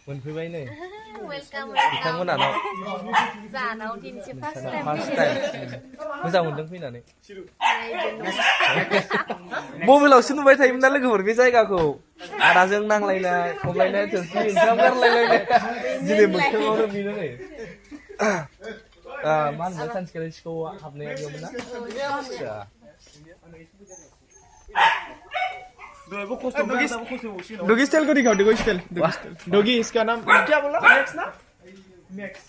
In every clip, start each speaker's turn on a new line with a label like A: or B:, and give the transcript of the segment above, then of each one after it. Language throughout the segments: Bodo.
A: मोनफैबाय नै
B: वेलकाम
A: नोंथांमोनानाव
B: जानाव दिनैसो फार्स्ट टाइम
A: फार्स्ट टाइम मोजां मोनदों फैनानै मबाइलावसो नुबाय थायोमोन ना लोगोफोर बे जायगाखौ आदाजों नांलायनाय खमलायनाय थोरसि ओंखाम गारलायलायनाय दिनै मोगथाङावनो बेनो नै मा होनो सानसेखालि सिखाव हाबनाया बेयावमोन ना
C: डॉगी स्टाइल को दिखाओ डॉगी स्टाइल डॉगी इसका नाम क्या बोला मैक्स ना max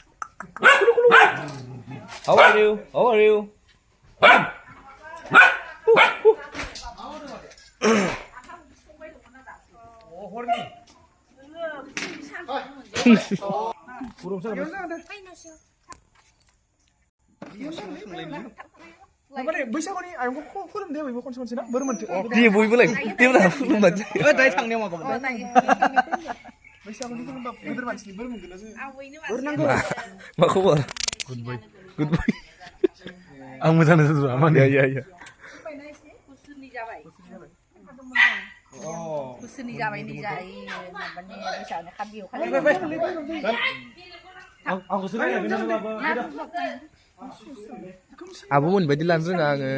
A: How are you? How are you?
C: माने बैसागुनि आयंखौ खुलुमदो बयबो खनसे ना बोर मोनथो
A: Dia buyबोलाय देवना खुलुमबाय
C: दाय थांनायाव माबा बैसागुनि खुलुमबा गिदिर मानसिनि बोर मोनगोन ना जों बोर नांगौ
A: मा खबर गुड बय आं मोजां नोजोर माने या
B: बोसोरनि जाबाय नै जायो माबानि बैसागुनि खाबियाव
C: आंखौसो नायगोन
A: आबो मोनबायदि लानो रोङा आङो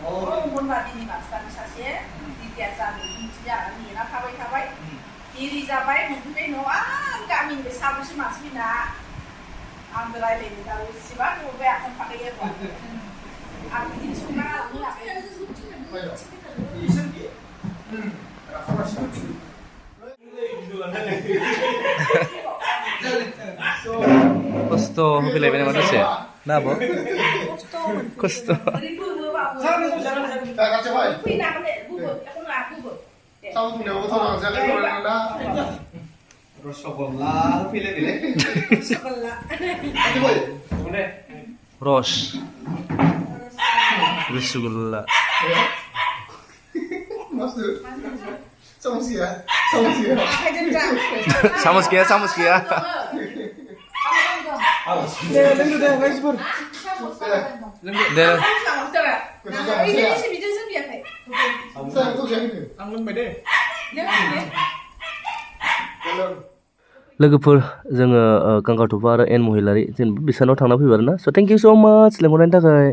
B: अंगनबादिनि मास्टार सासे रिटायार जानो जानानै नेना थाबाय एरि जाबाय मोनफैबाय न'आव आं गामिनिफ्राय साब्रैसो मानसि फैना आंबो रायलायनो दा बेसेबा नुबाय आखाइ फाखायो आं बिदिनो संना
A: खस्थ' होफैलायबाय नामा दसे ना आब' खस्थ' रस रसगुल्ला सामस गैया
C: लोंदो दे गाइसफोर
A: दे
C: आं लोंबाय दे
A: लोगोफोर जोङो गांगाथफा आरो एन महिलारि जेनेबा बिसानाव थांना फैबाय आरोना स' थेंक इउ स' माच लेंहरनायनि थाखाय